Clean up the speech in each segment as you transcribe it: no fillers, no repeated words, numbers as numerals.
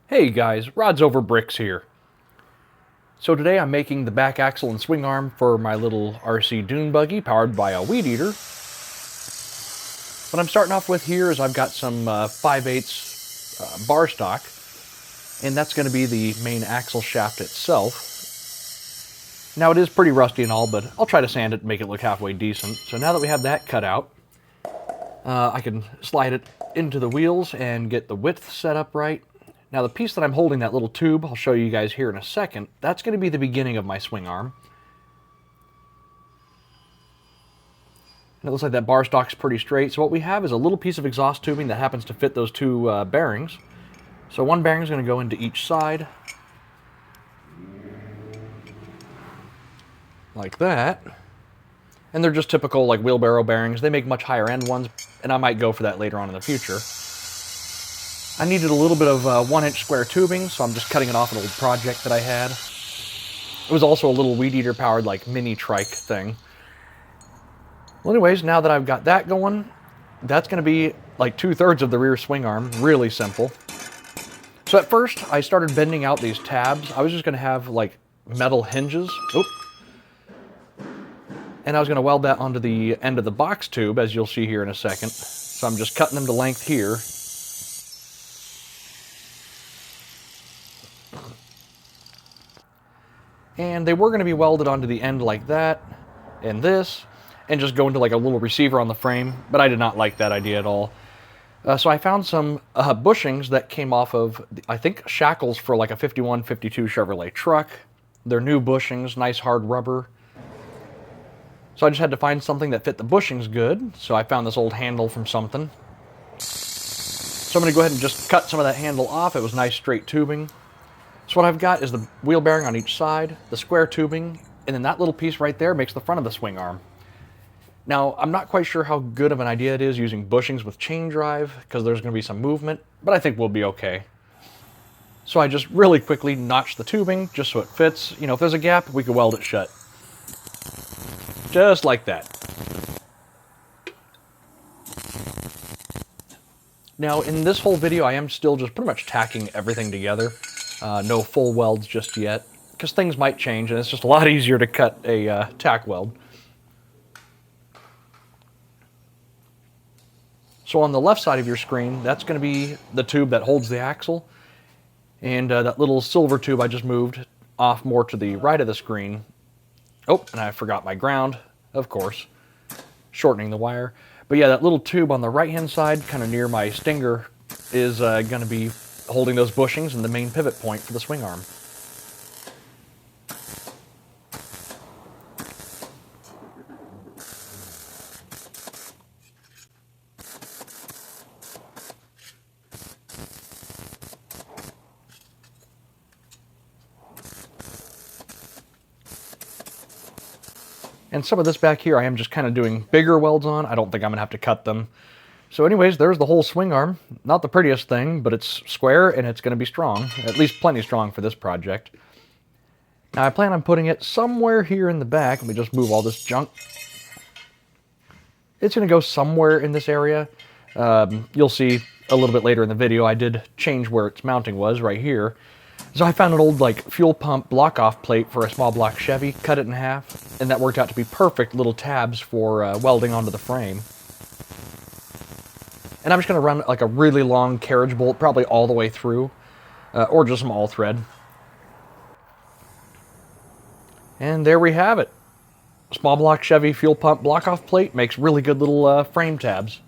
Hey guys, Rods Over Bricks here. So today I'm making the back axle and swing arm for my little RC dune buggy powered by a weed eater. What I'm starting off with here is I've got some 5/8 bar stock, and that's going to be the main axle shaft itself. Now it is pretty rusty and all, but I'll try to sand it and make it look halfway decent. So now that we have that cut out, I can slide it into the wheels and get the width set up right. Now the piece that I'm holding, that little tube, I'll show you guys here in a second, that's going to be the beginning of my swing arm. And it looks like that bar stock's pretty straight. So what we have is a little piece of exhaust tubing that happens to fit those two bearings. So one bearing is going to go into each side, like that. And they're just typical like wheelbarrow bearings. They make much higher end ones, and I might go for that later on in the future. I needed a little bit of 1-inch square tubing, so I'm just cutting it off an old project that I had. It was also a little weed eater powered like mini trike thing. Well anyways, now that I've got that going, that's going to be like 2/3 of the rear swing arm. Really simple. So at first I started bending out these tabs. I was just going to have like metal hinges. Oop. And I was going to weld that onto the end of the box tube, as you'll see here in a second. So I'm just cutting them to length here. And they were going to be welded onto the end like that, and this, and just go into like a little receiver on the frame, but I did not like that idea at all. So I found some bushings that came off of, I think, shackles for like a 51, 52 Chevrolet truck. They're new bushings, nice hard rubber. So I just had to find something that fit the bushings good, so I found this old handle from something. So I'm going to go ahead and just cut some of that handle off. It was nice straight tubing. So what I've got is the wheel bearing on each side, the square tubing, and then that little piece right there makes the front of the swing arm. Now, I'm not quite sure how good of an idea it is using bushings with chain drive, because there's going to be some movement, but I think we'll be okay. So I just really quickly notched the tubing, just so it fits. You know, if there's a gap, we could weld it shut. Just like that. Now, in this whole video, I am still just pretty much tacking everything together. No full welds just yet, because things might change, and it's just a lot easier to cut a tack weld. So on the left side of your screen, that's going to be the tube that holds the axle, and that little silver tube I just moved off more to the right of the screen. Oh, and I forgot my ground, of course, shortening the wire. But yeah, that little tube on the right-hand side, kind of near my stinger, is going to be holding those bushings and the main pivot point for the swing arm. And some of this back here I am just kind of doing bigger welds on. I don't think I'm going to have to cut them. So anyways, there's the whole swing arm. Not the prettiest thing, but it's square and it's going to be strong. At least plenty strong for this project. Now I plan on putting it somewhere here in the back. Let me just move all this junk. It's going to go somewhere in this area. You'll see a little bit later in the video, I did change where its mounting was right here. So I found an old like fuel pump block-off plate for a small block Chevy, cut it in half, and that worked out to be perfect little tabs for welding onto the frame. And I'm just going to run like a really long carriage bolt, probably all the way through, or just some all thread. And there we have it. Small block Chevy fuel pump block-off plate makes really good little frame tabs.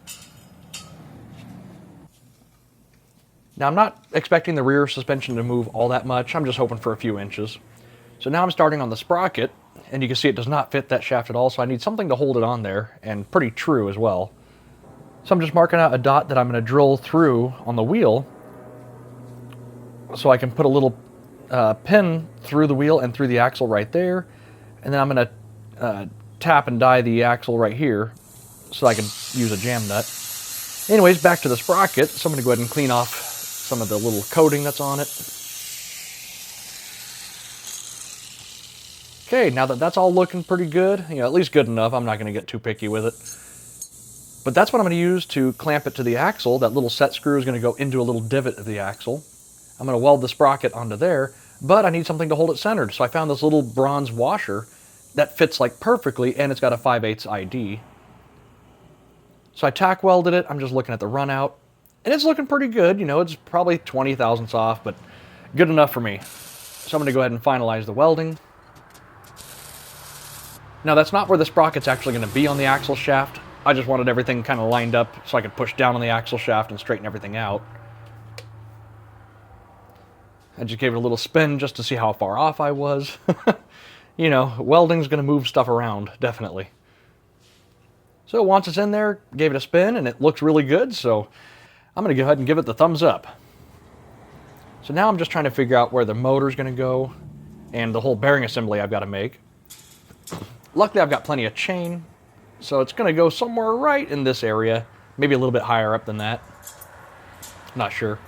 Now I'm not expecting the rear suspension to move all that much. I'm just hoping for a few inches. So now I'm starting on the sprocket, and you can see it does not fit that shaft at all, so I need something to hold it on there, and pretty true as well. So I'm just marking out a dot that I'm going to drill through on the wheel so I can put a little pin through the wheel and through the axle right there. And then I'm going to tap and die the axle right here so I can use a jam nut. Anyways, back to the sprocket. So I'm going to go ahead and clean off some of the little coating that's on it. Okay, now that that's all looking pretty good, you know, at least good enough, I'm not going to get too picky with it. But that's what I'm going to use to clamp it to the axle. That little set screw is going to go into a little divot of the axle. I'm going to weld the sprocket onto there, but I need something to hold it centered. So I found this little bronze washer that fits like perfectly, and it's got a 5/8 ID. So I tack welded it. I'm just looking at the run out, and it's looking pretty good. You know, it's probably 20 thousandths off, but good enough for me. So I'm going to go ahead and finalize the welding. Now that's not where the sprocket's actually going to be on the axle shaft. I just wanted everything kind of lined up so I could push down on the axle shaft and straighten everything out. I just gave it a little spin just to see how far off I was. You know, welding's going to move stuff around, definitely. So once it's in there, gave it a spin, and it looks really good, so I'm going to go ahead and give it the thumbs up. So now I'm just trying to figure out where the motor's going to go and the whole bearing assembly I've got to make. Luckily, I've got plenty of chain, so it's going to go somewhere right in this area, maybe a little bit higher up than that. Not sure.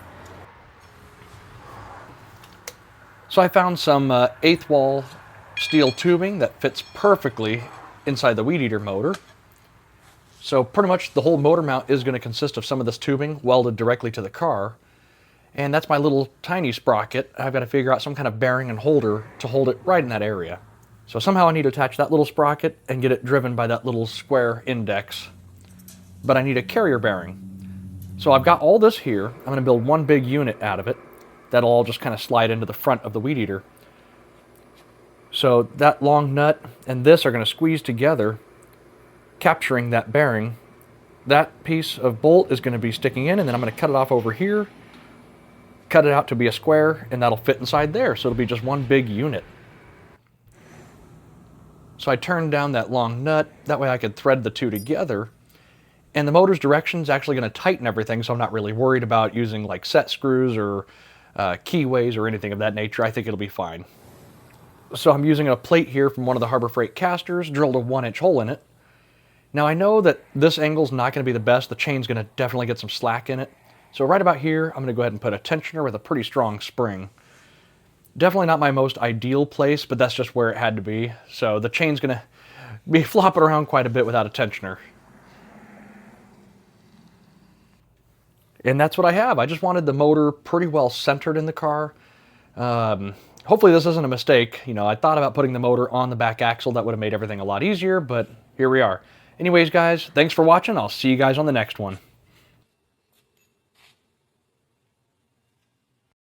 So I found some 1/8 wall steel tubing that fits perfectly inside the weed eater motor. So pretty much the whole motor mount is going to consist of some of this tubing welded directly to the car. And that's my little tiny sprocket. I've got to figure out some kind of bearing and holder to hold it right in that area. So somehow I need to attach that little sprocket and get it driven by that little square index. But I need a carrier bearing. So I've got all this here. I'm going to build one big unit out of it. That'll all just kind of slide into the front of the weed eater. So that long nut and this are going to squeeze together, capturing that bearing. That piece of bolt is going to be sticking in, and then I'm going to cut it off over here, cut it out to be a square, and that'll fit inside there. So it'll be just one big unit. So I turned down that long nut, that way I could thread the two together. And the motor's direction is actually going to tighten everything, so I'm not really worried about using like set screws or keyways or anything of that nature. I think it'll be fine. So I'm using a plate here from one of the Harbor Freight casters, drilled a 1-inch hole in it. Now I know that this angle's not going to be the best. The chain's going to definitely get some slack in it. So right about here, I'm going to go ahead and put a tensioner with a pretty strong spring. Definitely not my most ideal place, but that's just where it had to be. So the chain's going to be flopping around quite a bit without a tensioner. And that's what I have. I just wanted the motor pretty well centered in the car. Hopefully this isn't a mistake. You know, I thought about putting the motor on the back axle. That would have made everything a lot easier, but here we are. Anyways, guys, thanks for watching. I'll see you guys on the next one.